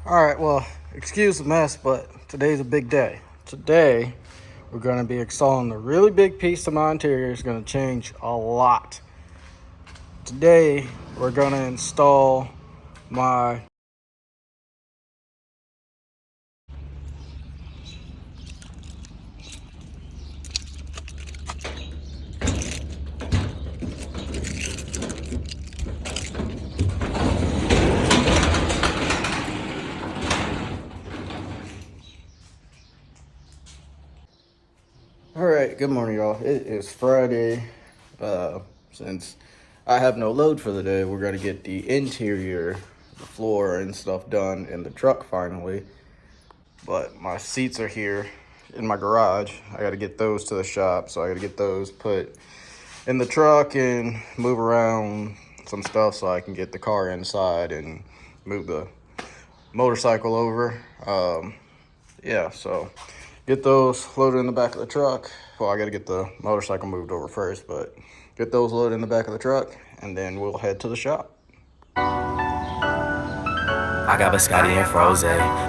Alright, well, excuse the mess, but today's a big day. Today, we're going to be installing a really big piece of my interior. It's going to change a lot. Today, we're going to install my Alright, good morning, y'all. It is Friday. Since I have no load for the day, we're going to get the interior, the floor and stuff done in the truck finally. But my seats are here in my garage. I got to get those to the shop, so I got to get those put in the truck and move around some stuff so I can get the car inside and move the motorcycle over. Yeah, so get those loaded in the back of the truck. Well, I got to get the motorcycle moved over first, but get those loaded in the back of the truck, and then we'll head to the shop. I got biscotti and froze,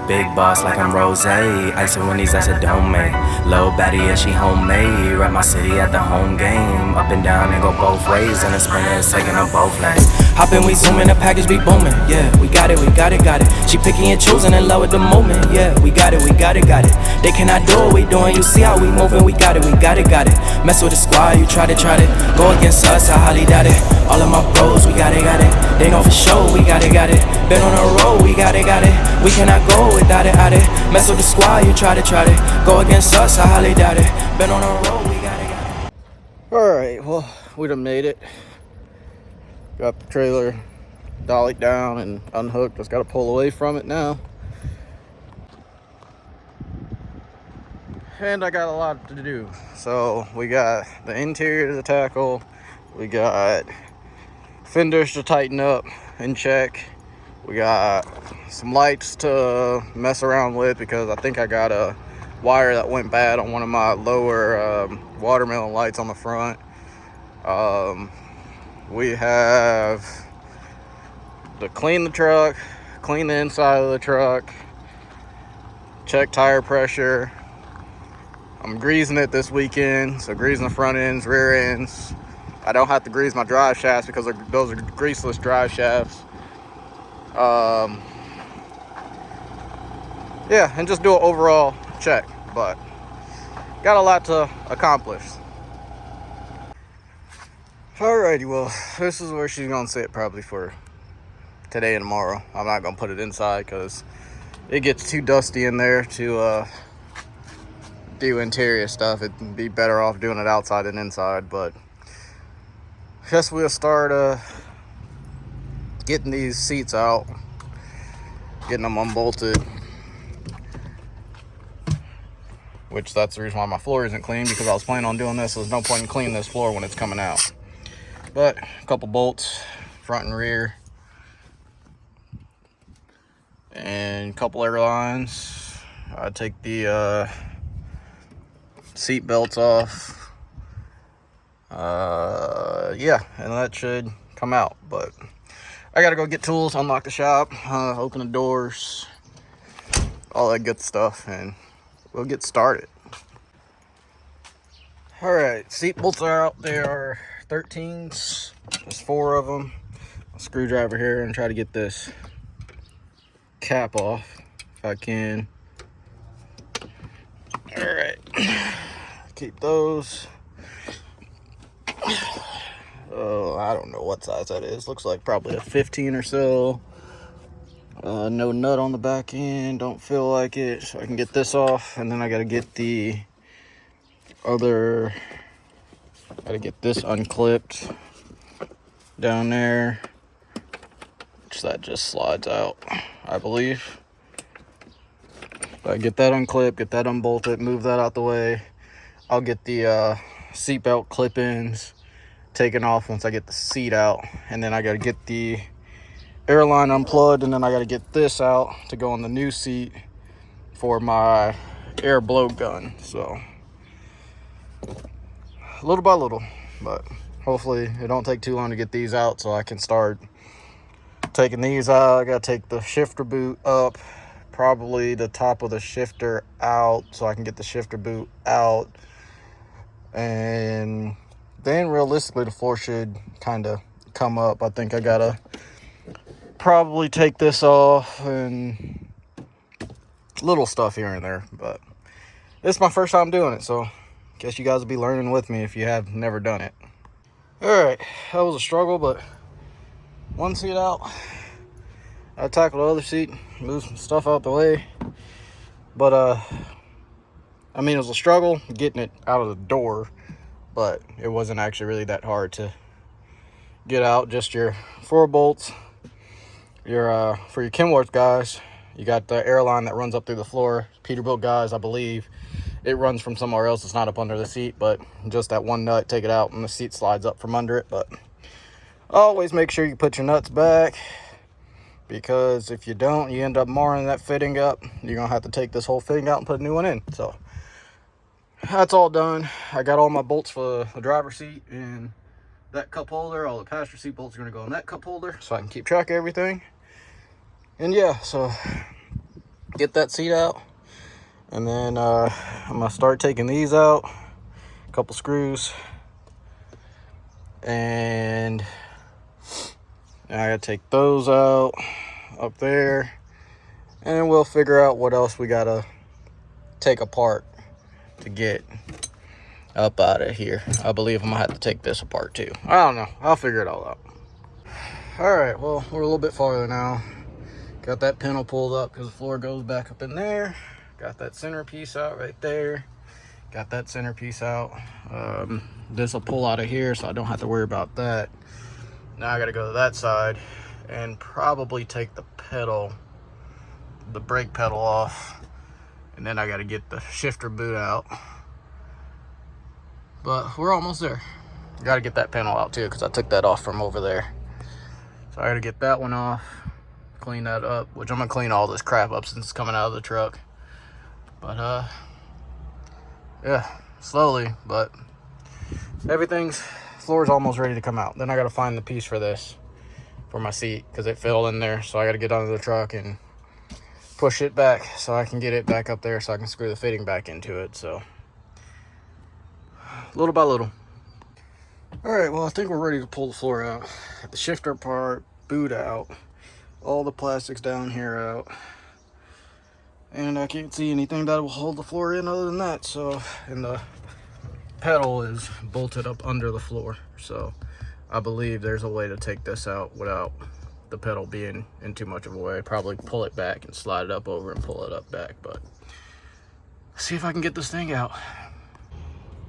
big boss like I'm Rose. Ice and Winnie's, that's a domain. Lil' baddie, yeah, she homemade. Rep my city at the home game. Up and down and go both ways. And the sprinter is taking up both lanes. Hop in, we zooming, the package be booming. Yeah, we got it, got it. She picky and choosing in love with the moment. Yeah, we got it, got it. They cannot do what we doing. You see how we moving, we got it. Mess with the squad, you try to. Go against us, I highly doubt it. All of my bros, we got it. They know for sure, we got it. Been on the road, we got it. We cannot go without it. Mess with the squad, you try to. Go against us, I highly doubt it. Been on the road, we got it. Alright, well, we done made it. Got the trailer dollied down and unhooked. Just got to pull away from it now. And I got a lot to do. So we got the interior to tackle. We got fenders to tighten up and check. We got some lights to mess around with because I think I got a wire that went bad on one of my lower watermelon lights on the front. We have to clean the truck, clean the inside of the truck, check tire pressure. I'm greasing it this weekend, so greasing the front ends, rear ends. I don't have to grease my drive shafts because those are greaseless drive shafts. Yeah, and just do an overall check, but got a lot to accomplish. Alrighty, well, this is where she's gonna sit probably for today and tomorrow. I'm not gonna put it inside because it gets too dusty in there to do interior stuff. It'd be better off doing it outside than inside, but I guess we'll start getting these seats out, getting them unbolted, which that's the reason why my floor isn't clean, because I was planning on doing this. There's no point in cleaning this floor when it's coming out. But a couple bolts, front and rear, and a couple air lines. I take the seat belts off. Yeah, and that should come out, but I gotta go get tools, unlock the shop, open the doors, all that good stuff, and we'll get started. All right, seat bolts are out. They are 13s. There's 4 of them. A screwdriver here and try to get this cap off if I can. All right, keep those. Oh, I don't know what size that is. Looks like probably a 15 or so. No nut on the back end. Don't feel like it. So I can get this off, and then I gotta get the other. Gotta get this unclipped down there, which that just slides out, I believe. I get that unclipped, get that unbolted, move that out the way. I'll get the seatbelt clip-ins taken off once I get the seat out, and then I got to get the airline unplugged, and then I got to get this out to go on the new seat for my air blow gun. So little by little, but hopefully it don't take too long to get these out so I can start taking these out. I got to take the shifter boot up, probably the top of the shifter out so I can get the shifter boot out. And then realistically the floor should kind of come up. I think I gotta probably take this off and little stuff here and there, but it's my first time doing it, so guess you guys will be learning with me if you have never done it. All right, that was a struggle, but one seat out. I tackled the other seat, moved some stuff out the way, but I mean, it was a struggle getting it out of the door, but it wasn't actually really that hard to get out. Just your 4 bolts, your for your Kenworth guys, you got the airline that runs up through the floor. Peterbilt guys, I believe it runs from somewhere else. It's not up under the seat, but just that one nut, take it out and the seat slides up from under it. But always make sure you put your nuts back, because if you don't, you end up marring that fitting up. You're gonna have to take this whole fitting out and put a new one in. So that's all done. I got all my bolts for the driver's seat and that cup holder. All the passenger seat bolts are gonna go in that cup holder so I can keep track of everything. And yeah, so get that seat out, and then I'm gonna start taking these out, a couple screws, and I gotta take those out up there, and we'll figure out what else we gotta take apart to get up out of here. I believe I'm gonna have to take this apart too. I don't know, I'll figure it all out. All right, well, we're a little bit farther now. Got that panel pulled up because the floor goes back up in there. Got that center piece out right there. Got that center piece out. This will pull out of here, so I don't have to worry about that. Now I gotta go to that side and probably take the pedal, the brake pedal off, and then I gotta get the shifter boot out. But we're almost there. Gotta get that panel out too, because I took that off from over there. So I gotta get that one off, clean that up, which I'm gonna clean all this crap up since it's coming out of the truck. But yeah, slowly, but everything's, floor's almost ready to come out. Then I gotta find the piece for this, for my seat, because it fell in there. So I gotta get under the truck and push it back so I can get it back up there so I can screw the fitting back into it. So little by little. All right, well, I think we're ready to pull the floor out. Got the shifter part, boot out, all the plastics down here out, and I can't see anything that will hold the floor in other than that. So, and the pedal is bolted up under the floor, so I believe there's a way to take this out without the pedal being in too much of a way. Probably pull it back and slide it up over and pull it up back, but see if I can get this thing out.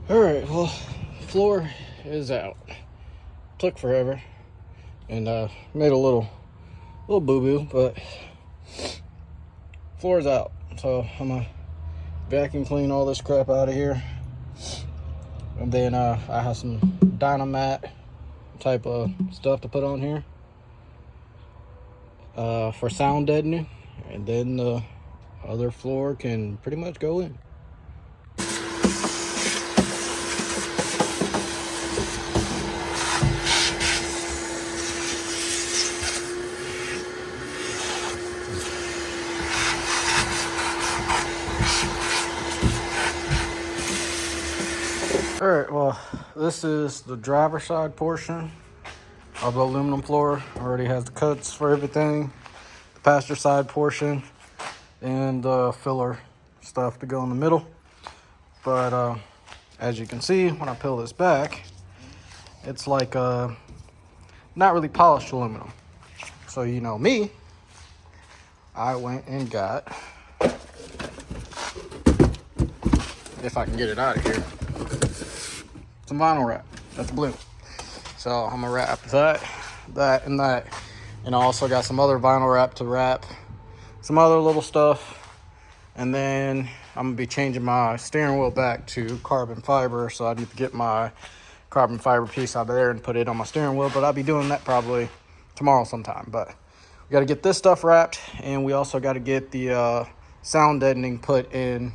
All right, well, floor is out. Took forever, and made a little boo-boo, but floor's out. So I'm gonna vacuum clean all this crap out of here, and then I have some Dynamat type of stuff to put on here for sound deadening, and then the other floor can pretty much go in. All right, well, this is the driver's side portion of the aluminum floor. Already has the cuts for everything. The passenger side portion and the filler stuff to go in the middle. But as you can see, when I peel this back, it's like not really polished aluminum. So you know me, I went and got, if I can get it out of here, some vinyl wrap. That's blue. So I'm gonna wrap that, and that. And I also got some other vinyl wrap to wrap some other little stuff. And then I'm gonna be changing my steering wheel back to carbon fiber. So I need to get my carbon fiber piece out of there and put it on my steering wheel. But I'll be doing that probably tomorrow sometime. But we gotta get this stuff wrapped, and we also gotta get the sound deadening put in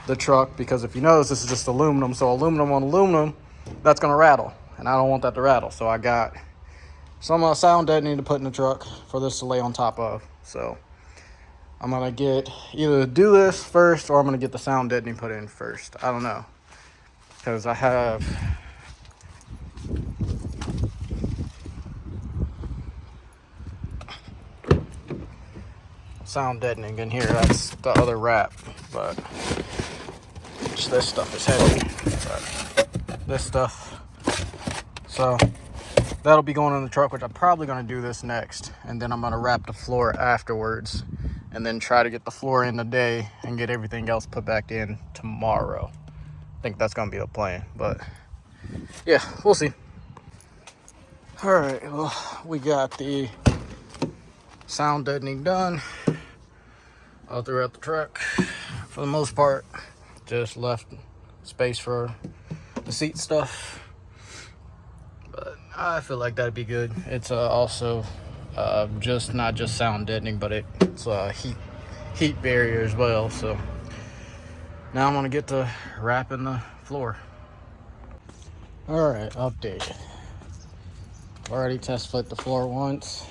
the truck, because if you notice, this is just aluminum, so aluminum on aluminum, that's gonna rattle, and I don't want that to rattle. So I got some sound deadening to put in the truck for this to lay on top of. So I'm gonna get either do this first or I'm gonna get the sound deadening put in first. I don't know, because I have sound deadening in here. That's the other wrap, but this stuff is heavy. But this stuff, so that'll be going in the truck, which I'm probably gonna do this next, and then I'm gonna wrap the floor afterwards, and then try to get the floor in today and get everything else put back in tomorrow. I think that's gonna be the plan, but yeah, we'll see. All right, well, we got the sound deadening done all throughout the truck. For the most part, just left space for the seat stuff, but I feel like that'd be good. It's also just not just sound deadening, but it's heat barrier as well. So now I'm gonna get to wrapping the floor. All right, update. Already test fit the floor once.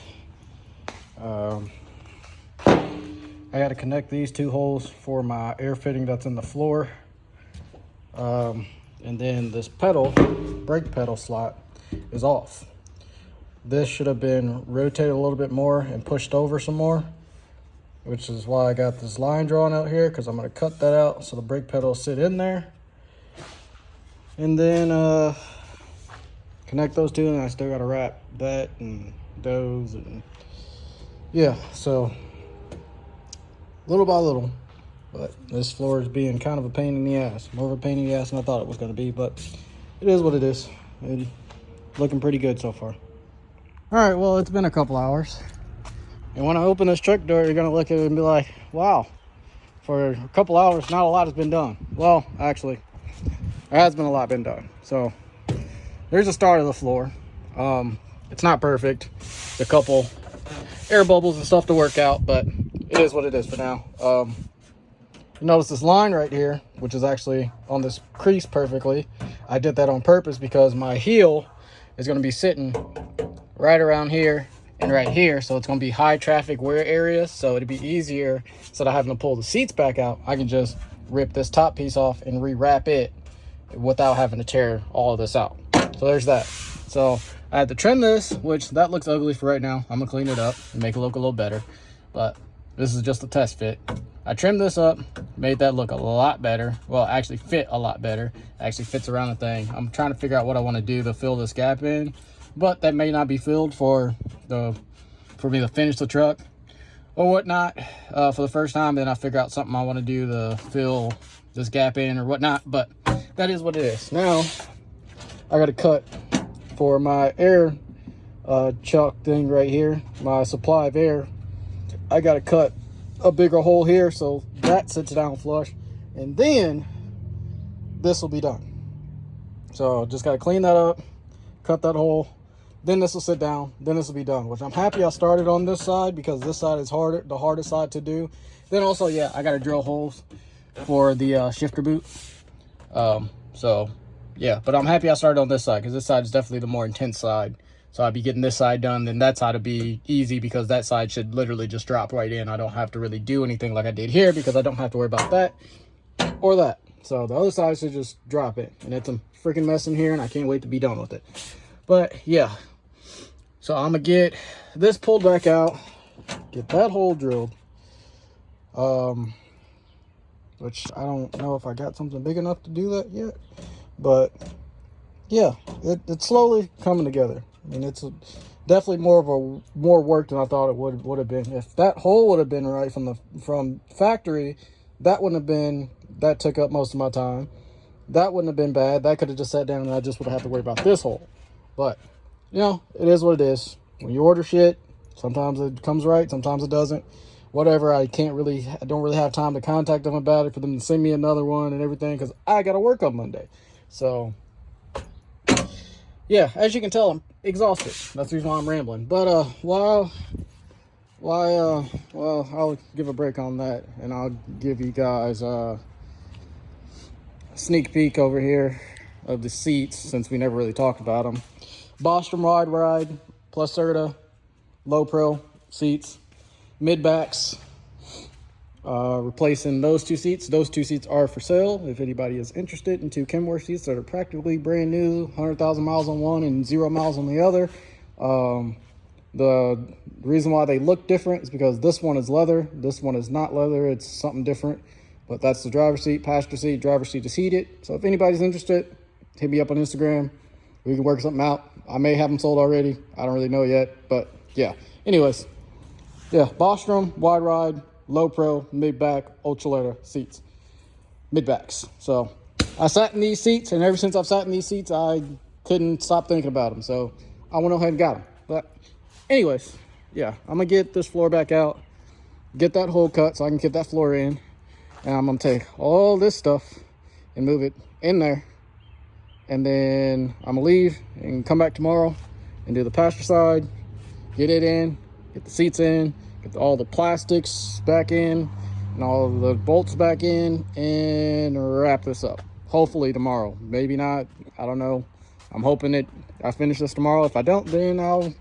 I got to connect these two holes for my air fitting that's in the floor. And then this pedal, brake pedal slot, is off. This should have been rotated a little bit more and pushed over some more, which is why I got this line drawn out here, because I'm going to cut that out so the brake pedal will sit in there. And then connect those two, and I still got to wrap that and those. And yeah, so little by little, but this floor is being kind of a pain in the ass. More of a pain in the ass than I thought it was going to be, but it is what it is. It's looking pretty good so far. All right, well, it's been a couple hours, and when I open this truck door, you're going to look at it and be like, wow, for a couple hours, not a lot has been done. Well, actually, there has been a lot been done. So there's the start of the floor. It's not perfect. A couple air bubbles and stuff to work out, but it is what it is for now. You notice this line right here, which is actually on this crease perfectly. I did that on purpose because my heel is going to be sitting right around here and right here, so it's going to be high traffic wear areas, so it'd be easier. Instead of having to pull the seats back out, I can just rip this top piece off and rewrap it without having to tear all of this out. So there's that. So I had to trim this, which that looks ugly for right now. I'm gonna clean it up and make it look a little better, but this is just a test fit. I trimmed this up, made that look a lot better. Well, actually fit a lot better. It actually fits around the thing. I'm trying to figure out what I want to do to fill this gap in, but that may not be filled for me to finish the truck or whatnot for the first time. Then I figure out something I want to do to fill this gap in or whatnot, but that is what it is. Now I got to cut for my air chuck thing right here, my supply of air. I got to cut a bigger hole here so that sits down flush, and then this will be done. So just got to clean that up, cut that hole, then this will sit down, then this will be done, which I'm happy I started on this side because this side is harder, the hardest side to do. Then also, yeah, I got to drill holes for the shifter boot. So yeah, but I'm happy I started on this side because this side is definitely the more intense side. So I'd be getting this side done, then that side would be easy because that side should literally just drop right in. I don't have to really do anything like I did here because I don't have to worry about that or that. So the other side should just drop it, and it's a freaking mess in here, and I can't wait to be done with it. But yeah, so I'm gonna get this pulled back out, get that hole drilled, which I don't know if I got something big enough to do that yet, but yeah, it's slowly coming together. I mean, it's definitely more work than I thought it would have been. If that hole would have been right from factory, that took up most of my time. That wouldn't have been bad. That could have just sat down and I just would have had to worry about this hole. But you know, it is what it is. When you order shit, sometimes it comes right, sometimes it doesn't. Whatever, I don't really have time to contact them about it for them to send me another one and everything because I got to work on Monday. So yeah, as you can tell, I'm exhausted. That's the reason why I'm rambling. But I'll give a break on that, and I'll give you guys a sneak peek over here of the seats since we never really talked about them. Bostrom wide ride plus Serta, low pro seats, mid backs, replacing those two seats. Those two seats are for sale if anybody is interested in two Kenworth seats that are practically brand new, 100,000 miles on one and 0 miles on the other. The reason why they look different is because this one is leather, this one is not leather, it's something different. But that's the driver's seat, passenger seat. Driver's seat is heated. So if anybody's interested, hit me up on Instagram. We can work something out. I may have them sold already. I don't really know yet, but yeah. Anyways, yeah, Bostrom, wide ride, low pro, mid back, ultralighter seats, mid backs. So I sat in these seats, and ever since I've sat in these seats, I couldn't stop thinking about them. So I went ahead and got them. But anyways, yeah, I'm gonna get this floor back out, get that hole cut so I can get that floor in. And I'm gonna take all this stuff and move it in there. And then I'm gonna leave and come back tomorrow and do the passenger side, get it in, get the seats in, get all the plastics back in and all the bolts back in, and wrap this up. Hopefully tomorrow, maybe not, I don't know. I'm hoping that I finish this tomorrow. If I don't, then I'll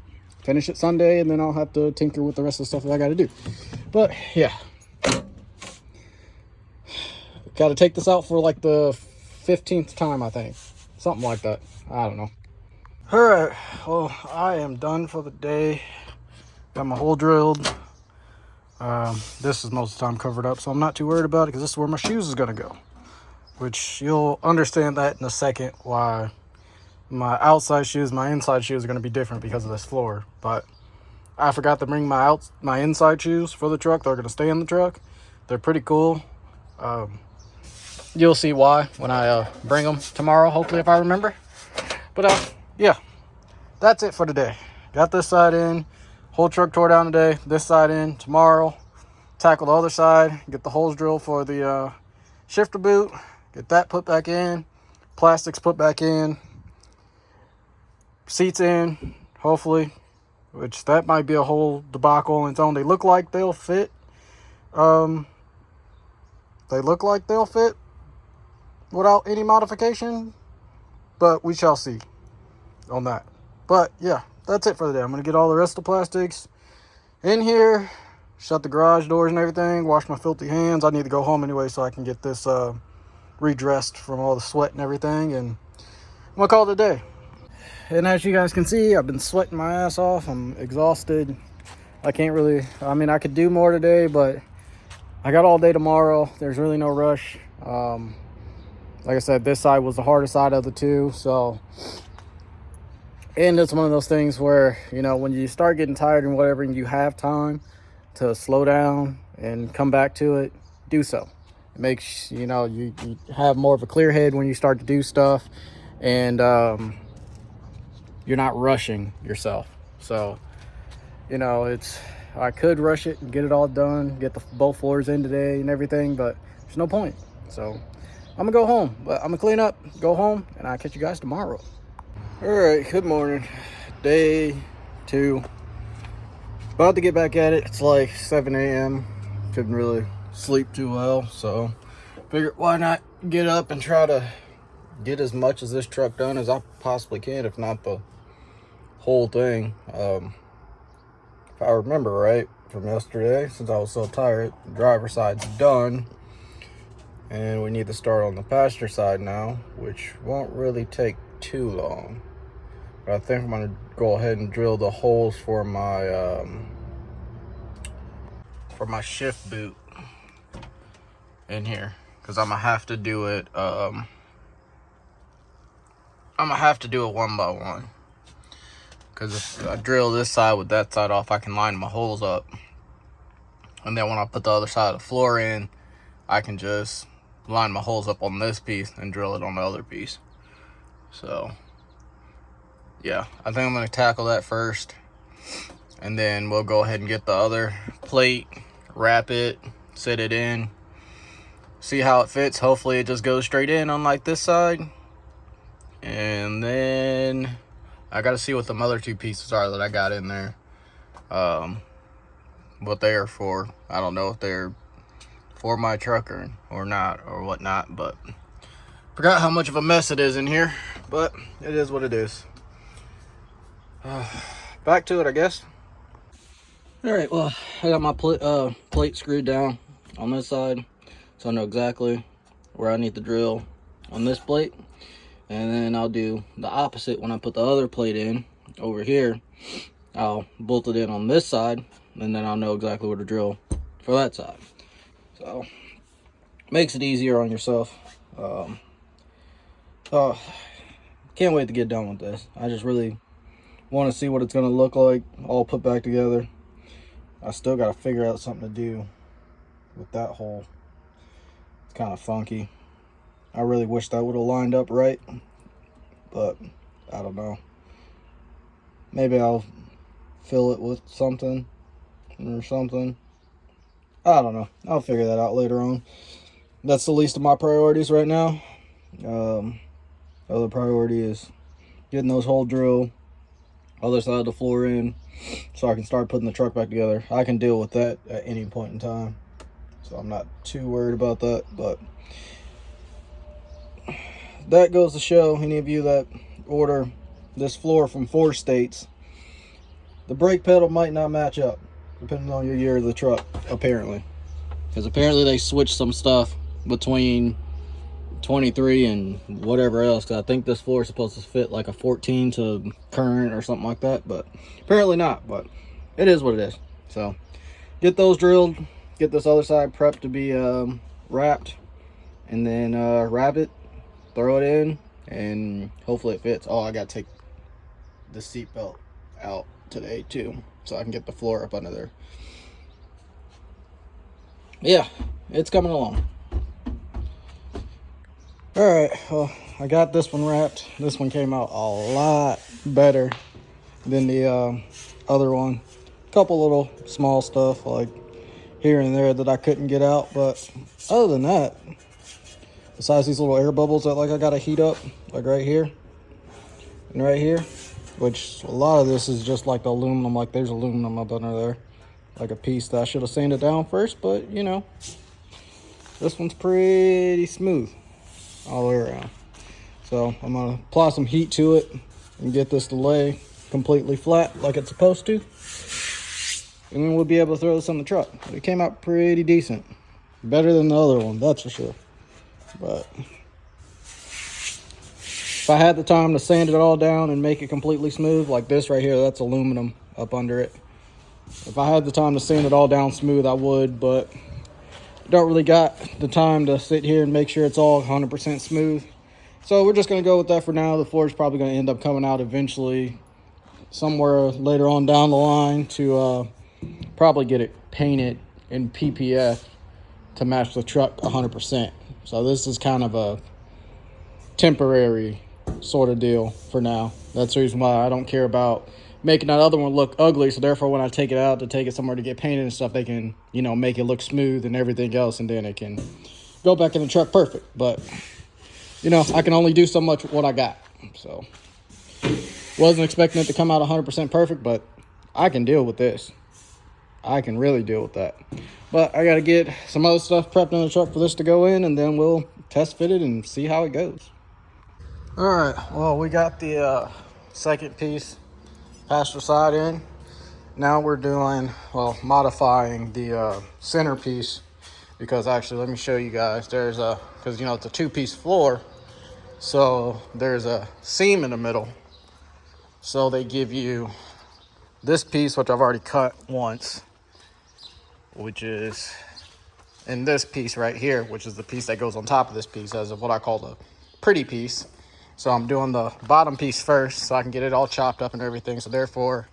finish it Sunday, and then I'll have to tinker with the rest of the stuff that I gotta do. But yeah. Got to take this out for like the 15th time, I think. Something like that. I don't know. All right. Well, I am done for the day. Got my hole drilled. This is most of the time covered up, so I'm not too worried about it because this is where my shoes is going to go. Which you'll understand that in a second why my outside shoes, my inside shoes are going to be different because of this floor. But I forgot to bring my inside shoes for the truck. They're going to stay in the truck. They're pretty cool. You'll see why when I bring them tomorrow, hopefully, if I remember. But yeah, that's it for today. Got this side in, whole truck tore down today, this side in tomorrow. Tackle the other side, get the holes drilled for the shifter boot, get that put back in, plastics put back in, seats in, hopefully, which that might be a whole debacle on its own. They look like they'll fit. They look like they'll fit without any modification, but we shall see on that. But yeah, that's it for the day. I'm gonna get all the rest of the plastics in here, shut the garage doors and everything, wash my filthy hands. I need to go home anyway so I can get this redressed from all the sweat and everything, and I'm gonna call it a day. And as you guys can see, I've been sweating my ass off. I'm exhausted. I can't really, I mean, I could do more today, but I got all day tomorrow. There's really no rush. Like I said, this side was the hardest side of the two. So, and it's one of those things where, you know, when you start getting tired and whatever, and you have time to slow down and come back to it, do so. It makes, you know, you have more of a clear head when you start to do stuff, and you're not rushing yourself. So, you know, I could rush it and get it all done, get both floors in today and everything, but there's no point. So I'm gonna go home, but I'm gonna clean up, go home, and I'll catch you guys tomorrow. All right, good morning. Day 2. About to get back at it. It's like 7 a.m. Couldn't really sleep too well, so figured why not get up and try to get as much of this truck done as I possibly can, if not the whole thing. If I remember right from yesterday, since I was so tired, the driver's side's done. And we need to start on the passenger side now, which won't really take too long. But I think I'm going to go ahead and drill the holes for my shift boot in here. Because I'm going to have to do it, I'm going to have to do it one by one. Because if I drill this side with that side off, I can line my holes up. And then when I put the other side of the floor in, I can just line my holes up on this piece and drill it on the other piece. So yeah, I think I'm going to tackle that first, and then we'll go ahead and get the other plate, wrap it, set it in, see how it fits. Hopefully it just goes straight in on like this side, and then I got to see what the other two pieces are that I got in there, what they are for. I don't know if they're for my truck or not or whatnot, but forgot how much of a mess it is in here, but it is what it is. Back to it, I guess. All right, well, I got my plate screwed down. on this side, so I know exactly where I need to drill on this plate. And then I'll do the opposite when I put the other plate in over here. I'll bolt it in on this side, and then I'll know exactly where to drill for that side. So makes it easier on yourself. Oh, can't wait to get done with this. I just really want to see what it's going to look like all put back together. I still got to figure out something to do with that hole. It's kind of funky. I really wish that would have lined up right, but I don't know. Maybe I'll fill it with something or something. I don't know. I'll figure that out later on. That's the least of my priorities right now. Other priority is getting those hole drill, other side of the floor in, so I can start putting the truck back together. I can deal with that at any point in time, so I'm not too worried about that. But that goes to show any of you that order this floor from 4 states, the brake pedal might not match up depending on your year of the truck, apparently, because apparently they switched some stuff between 23 and whatever else, because I think this floor is supposed to fit like a 14 to current or something like that, but apparently not. But it is what it is. So get those drilled, get this other side prepped to be wrapped, and then wrap it, throw it in, and hopefully it fits. Oh, I gotta take the seat belt out today too, so I can get the floor up under there. Yeah, it's coming along. All right, well, I got this one wrapped. This one came out a lot better than the other one. A couple little small stuff like here and there that I couldn't get out, but other than that, besides these little air bubbles that like I gotta heat up, like right here and right here, which a lot of this is just like the aluminum, like there's aluminum up under there, like a piece that I should have sanded down first, but you know, this one's pretty smooth all the way around. So I'm gonna apply some heat to it and get this to lay completely flat like it's supposed to, and then we'll be able to throw this on the truck. It came out pretty decent, better than the other one, that's for sure. But if I had the time to sand it all down and make it completely smooth, like this right here, that's aluminum up under it. If I had the time to sand it all down smooth, I would, but don't really got the time to sit here and make sure it's all 100% smooth. So we're just going to go with that for now. The floor is probably going to end up coming out eventually somewhere later on down the line to probably get it painted in PPF to match the truck 100%. So this is kind of a temporary sort of deal for now. That's the reason why I don't care about making that other one look ugly, so therefore when I take it out to take it somewhere to get painted and stuff, they can, you know, make it look smooth and everything else, and then it can go back in the truck perfect. But you know, I can only do so much with what I got, so wasn't expecting it to come out 100% perfect, but I can deal with this. I can really deal with that. But I gotta get some other stuff prepped in the truck for this to go in, and then we'll test fit it and see how it goes. All right, well, we got the second piece passenger side in. Now we're doing, well, modifying the centerpiece, because actually, let me show you guys. There's a, because you know it's a 2-piece floor, so there's a seam in the middle. So they give you this piece, which I've already cut once, which is, and this piece right here, which is the piece that goes on top of this piece as of what I call the pretty piece. So I'm doing the bottom piece first so I can get it all chopped up and everything. So therefore,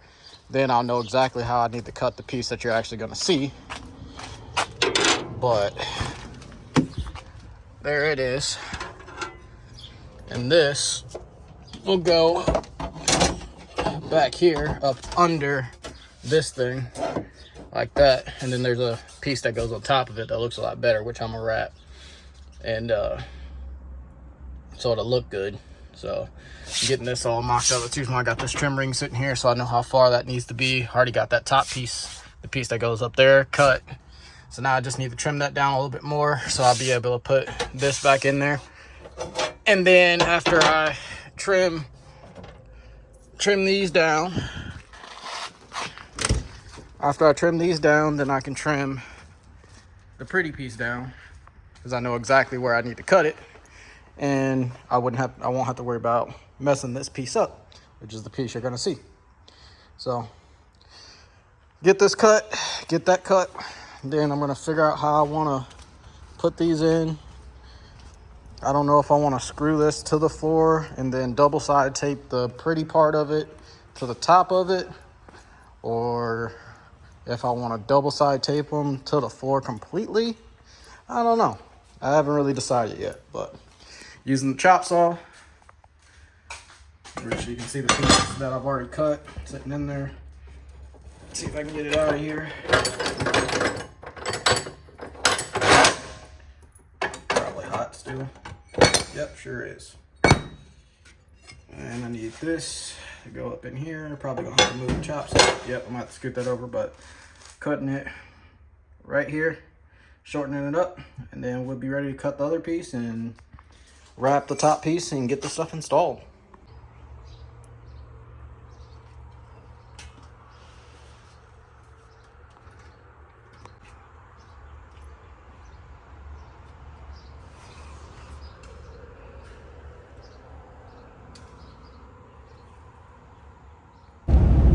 then I'll know exactly how I need to cut the piece that you're actually gonna see. But there it is. And this will go back here up under this thing like that. And then there's a piece that goes on top of it that looks a lot better, which I'm gonna wrap. And so it'll look good. So getting this all mocked up. That's why I got this trim ring sitting here, so I know how far that needs to be. I already got that top piece, the piece that goes up there, cut. So now I just need to trim that down a little bit more, so I'll be able to put this back in there. And then after I trim these down, then I can trim the pretty piece down, because I know exactly where I need to cut it, and I won't have to worry about messing this piece up, which is the piece you're gonna see. So get this cut, get that cut, then I'm gonna figure out how I wanna put these in. I don't know if I want to screw this to the floor and then double side tape the pretty part of it to the top of it, or if I want to double side tape them to the floor completely. I don't know. I haven't really decided yet, but using the chop saw, which you can see the piece that I've already cut sitting in there. Let's see if I can get it out of here. Probably hot still. Yep, sure is. And I need this to go up in here. Probably gonna have to move the chop saw. Yep, I'm gonna have to scoot that over, but cutting it right here, shortening it up, and then we'll be ready to cut the other piece and wrap the top piece and get the stuff installed.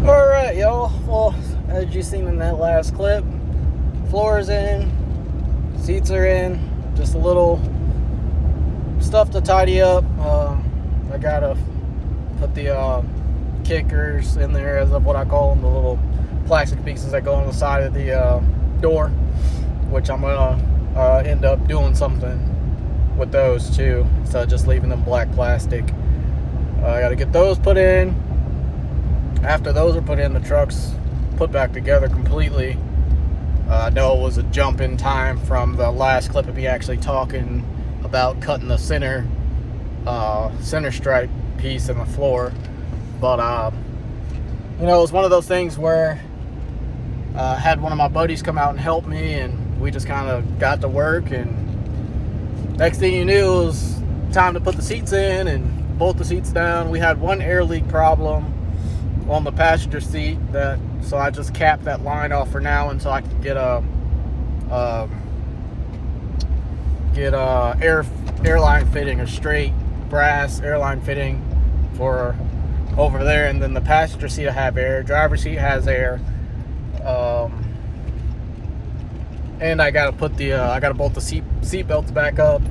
Alright, y'all. Well, as you seen in that last clip, floor is in, seats are in, just a little stuff to tidy up. I gotta put the kickers in there, as of what I call them, the little plastic pieces that go on the side of the door, which I'm gonna end up doing something with those too, instead of just leaving them black plastic. I gotta get those put in. After those are put in, the truck's put back together completely. I know it was a jump in time from the last clip of me actually talking about cutting the center stripe piece in the floor, but you know, it was one of those things where I had one of my buddies come out and help me, and we just kind of got to work, and next thing you knew, it was time to put the seats in and bolt the seats down. We had one air leak problem on the passenger seat, so I just capped that line off for now until I can get airline fitting, a straight brass airline fitting for over there. And then the passenger seat will have air, driver's seat has air, and I gotta bolt the seat belts back up.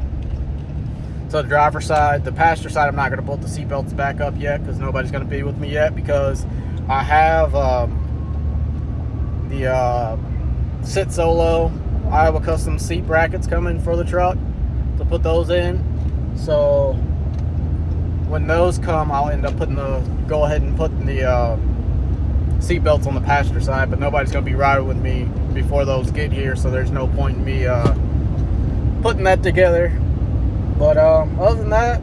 So the driver's side, the passenger side, I'm not going to bolt the seat belts back up yet, because nobody's going to be with me yet, because I have the Sit Solo Iowa custom seat brackets coming for the truck to put those in. So when those come, I'll end up go ahead and putting the seat belts on the passenger side, but nobody's going to be riding with me before those get here, so there's no point in me putting that together. But other than that,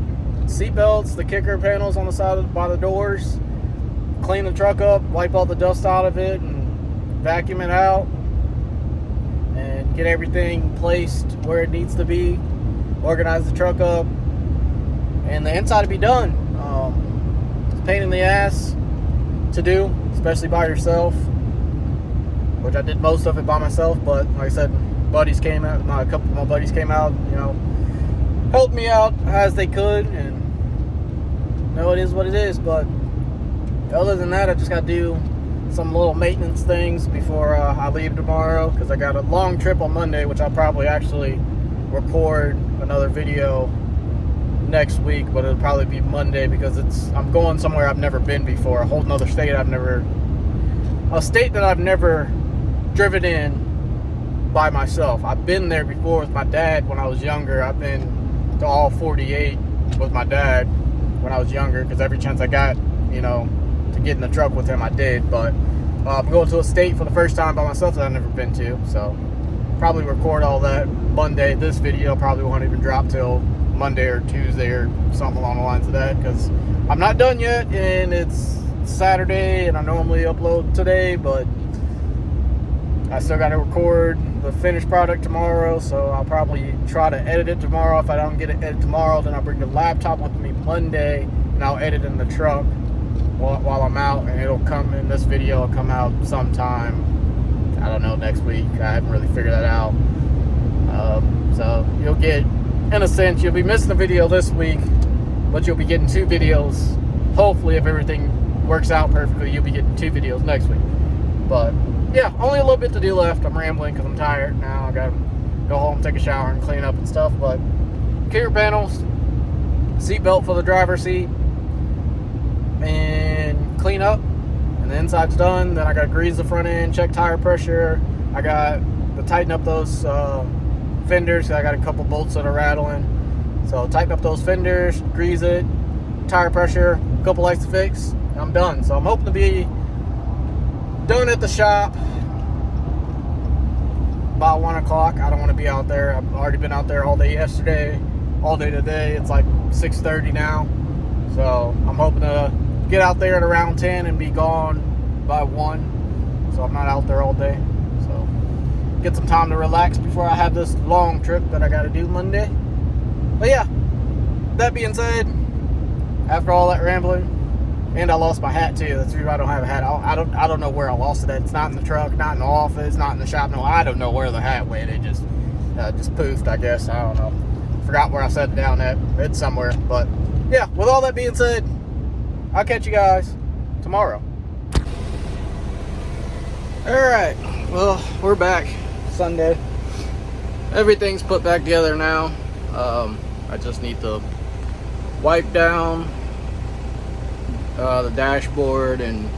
seat belts, the kicker panels on the side by the doors, clean the truck up, wipe all the dust out of it, and vacuum it out, and get everything placed where it needs to be, organize the truck up, and the inside will be done. It's a pain in the ass to do, especially by yourself, which I did most of it by myself, but like I said, a couple of my buddies came out, you know, helped me out as they could, and you know, it is what it is. But other than that, I just got to do some little maintenance things before I leave tomorrow, because I got a long trip on Monday, which I'll probably actually record another video next week, but it'll probably be Monday, because I'm going somewhere I've never been before, a whole nother state a state that I've never driven in by myself. I've been there before with my dad when I was younger. I've been to all 48 with my dad when I was younger, because every chance I got, you know, to get in the truck with him, I did. But I'm going to a state for the first time by myself that I've never been to, so probably record all that Monday. This video probably won't even drop till Monday or Tuesday or something along the lines of that, because I'm not done yet, and it's Saturday, and I normally upload today, but I still got to record the finished product tomorrow, so I'll probably try to edit it tomorrow. If I don't get it edited tomorrow, then I'll bring the laptop with me Monday, and I'll edit in the truck while I'm out, and it'll come in. This video will come out sometime, I don't know, next week. I haven't really figured that out. get, in a sense, you'll be missing a video this week, but you'll be getting 2 videos. Hopefully, if everything works out perfectly, you'll be getting 2 videos next week. But yeah, only a little bit to do left. I'm rambling because I'm tired now. I gotta go home, take a shower, and clean up and stuff. But interior panels, seat belt for the driver's seat, and clean up. And the inside's done. Then I gotta grease the front end, check tire pressure. I got to tighten up those fenders. I got a couple bolts that are rattling. So tighten up those fenders, grease it, tire pressure, a couple lights to fix, and I'm done. So I'm hoping to be done at the shop about 1 o'clock. I don't want to be out there. I've already been out there all day yesterday, all day today. It's like 6:30 now. So I'm hoping to get out there at around 10 and be gone by 1. So I'm not out there all day. So get some time to relax before I have this long trip that I got to do Monday. But yeah, that being said, after all that rambling, and I lost my hat too. That's the reason I don't have a hat. I don't know where I lost it at. It's not in the truck, not in the office, not in the shop. No, I don't know where the hat went. It just poofed, I guess. I don't know. Forgot where I set it down at. It's somewhere. But yeah, with all that being said, I'll catch you guys tomorrow. Alright, well, we're back. Sunday. Everything's put back together now. I just need to wipe down the dashboard and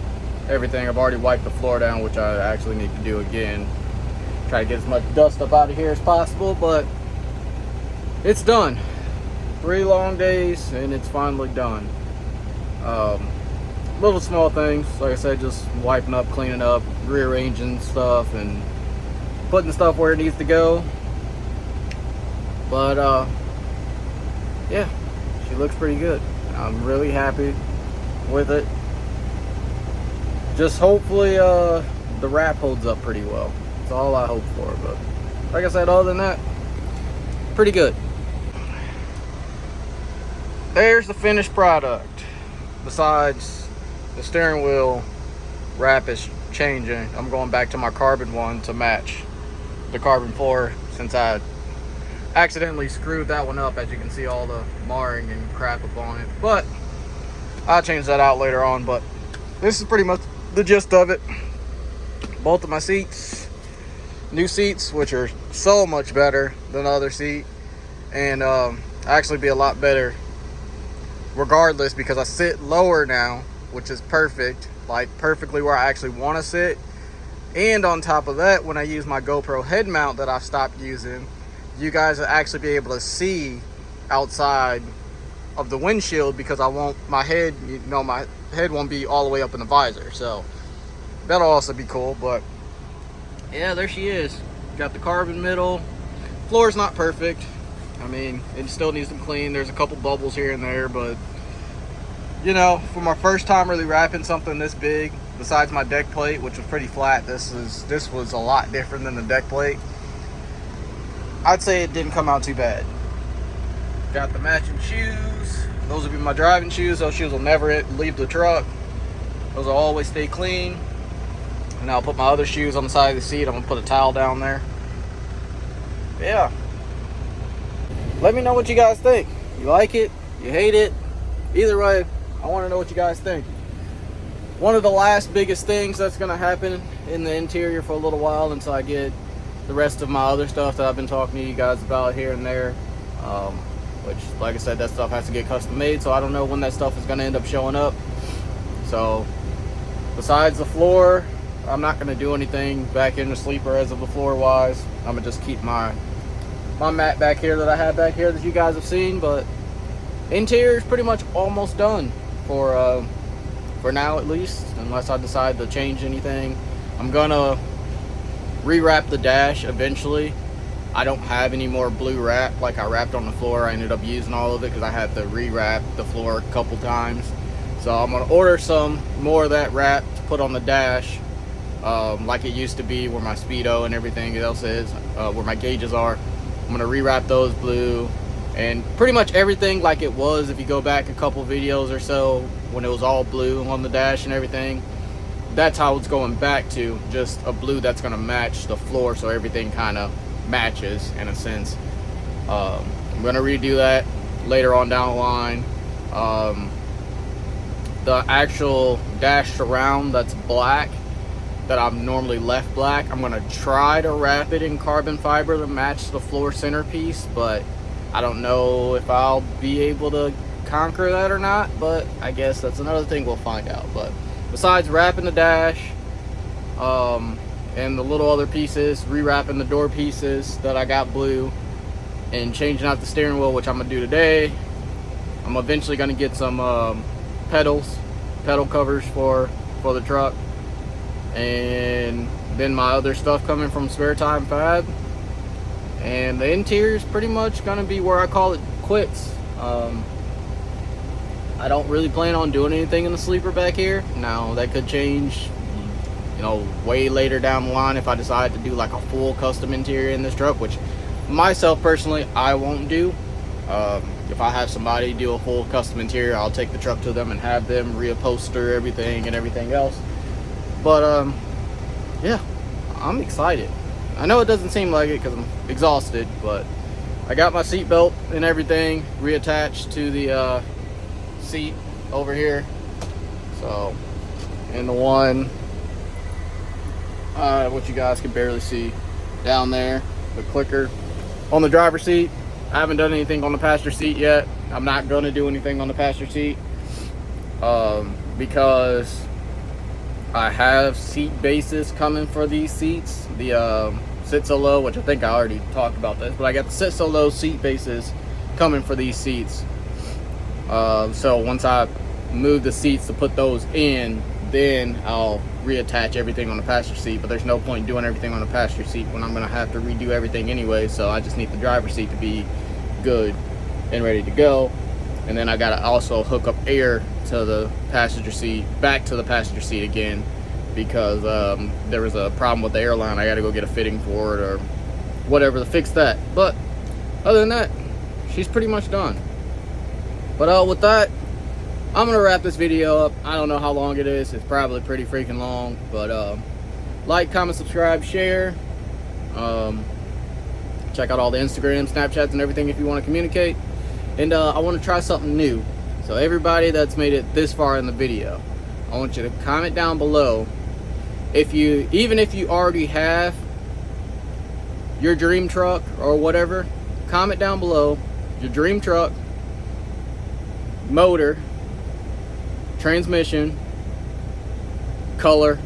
everything. I've already wiped the floor down, which I actually need to do again. Try to get as much dust up out of here as possible, but it's done. 3 long days and it's finally done. Little small things, like I said, just wiping up, cleaning up, rearranging stuff and putting stuff where it needs to go. But yeah, she looks pretty good. I'm really happy with it. Just hopefully the wrap holds up pretty well. That's all I hope for. But like I said, other than that, pretty good. There's the finished product. Besides the steering wheel wrap is changing, I'm going back to my carbon one to match the carbon floor, since I accidentally screwed that one up. As you can see, all the marring and crap up on it, but I'll change that out later on. But this is pretty much the gist of it. Both of my seats, new seats, which are so much better than the other seat, and actually be a lot better regardless, because I sit lower now, which is perfect, like perfectly where I actually want to sit. And on top of that, when I use my GoPro head mount that I've stopped using, you guys will actually be able to see outside of the windshield, because my head won't be all the way up in the visor. So that'll also be cool. But yeah, there she is. Got the carbon middle. Floor's not perfect. I mean, it still needs some clean. There's a couple bubbles here and there, but you know, for my first time really wrapping something this big, besides my deck plate, which was pretty flat, this was a lot different than the deck plate. I'd say it didn't come out too bad. Got the matching shoes. Those will be my driving shoes. Those shoes will never leave the truck. Those will always stay clean. And I'll put my other shoes on the side of the seat. I'm gonna put a towel down there. Yeah. Let me know what you guys think. You like it? You hate it? Either way, I want to know what you guys think. One of the last biggest things that's going to happen in the interior for a little while, until I get the rest of my other stuff that I've been talking to you guys about here and there, which, like I said, that stuff has to get custom made, so I don't know when that stuff is going to end up showing up. So besides the floor, I'm not going to do anything back in the sleeper as of the floor wise. I'm going to just keep my mat back here that I have back here that you guys have seen. But interior is pretty much almost done for now, at least, unless I decide to change anything. I'm gonna rewrap the dash eventually. I don't have any more blue wrap like I wrapped on the floor. I ended up using all of it because I had to rewrap the floor a couple times. So I'm gonna order some more of that wrap to put on the dash, like it used to be, where my speedo and everything else is, where my gauges are. I'm gonna rewrap those blue, and pretty much everything like it was. If you go back a couple videos or so, when it was all blue on the dash and everything, that's how it's going back to, just a blue that's gonna match the floor, so everything kind of matches in a sense. I'm gonna redo that later on down the line. The actual dash surround that's black, that I've normally left black, I'm gonna try to wrap it in carbon fiber to match the floor centerpiece, but I don't know if I'll be able to conquer that or not, but I guess that's another thing we'll find out. But besides wrapping the dash and the little other pieces, rewrapping the door pieces that I got blue, and changing out the steering wheel, which I'm gonna do today, I'm eventually gonna get some pedal covers for the truck, and then my other stuff coming from Spare Time Fab, and the interior is pretty much gonna be where I call it quits. I don't really plan on doing anything in the sleeper back here. Now that could change, you know, way later down the line if I decide to do like a full custom interior in this truck, which myself personally I won't do. If I have somebody do a full custom interior, I'll take the truck to them and have them reupholster everything and everything else. But yeah, I'm excited. I know it doesn't seem like it because I'm exhausted, but I got my seat belt and everything reattached to the seat over here. So, and the one what you guys can barely see down there, the clicker on the driver's seat. I haven't done anything on the passenger seat yet. I'm not going to do anything on the passenger seat because I have seat bases coming for these seats. The sit so low, which I think I already talked about this, but I got the sit so low seat bases coming for these seats. So once I move the seats to put those in, then I'll reattach everything on the passenger seat. But there's no point doing everything on the passenger seat when I'm going to have to redo everything anyway. So I just need the driver's seat to be good and ready to go. And then I got to also hook up air to the passenger seat, back to the passenger seat again, because there was a problem with the airline. I got to go get a fitting for it or whatever to fix that. But other than that, she's pretty much done. But with that, I'm gonna wrap this video up. I don't know how long it is. It's probably pretty freaking long, but like, comment, subscribe, share. Check out all the Instagram, Snapchats, and everything if you want to communicate. And I want to try something new. So everybody that's made it this far in the video, I want you to comment down below even if you already have your dream truck or whatever. Comment down below your dream truck, motor, transmission, color,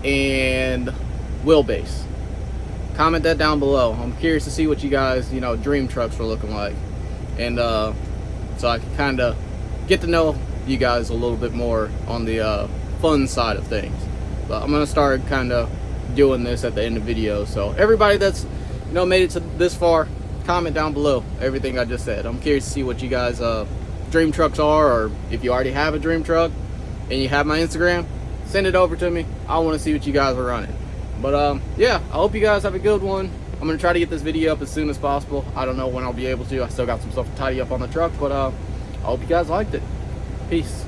and wheelbase. Comment that down below. I'm curious to see what you guys, dream trucks were looking like, and so I can kind of get to know you guys a little bit more on the fun side of things. But I'm gonna start kind of doing this at the end of the video. So everybody that's made it to this far, comment down below everything I just said. I'm curious to see what you guys dream trucks are, or if you already have a dream truck and you have my Instagram, send it over to me. I want to see what you guys are running. But yeah, I hope you guys have a good one. I'm gonna try to get this video up as soon as possible. I don't know when I'll be able to. I still got some stuff to tidy up on the truck, but I hope you guys liked it. Peace.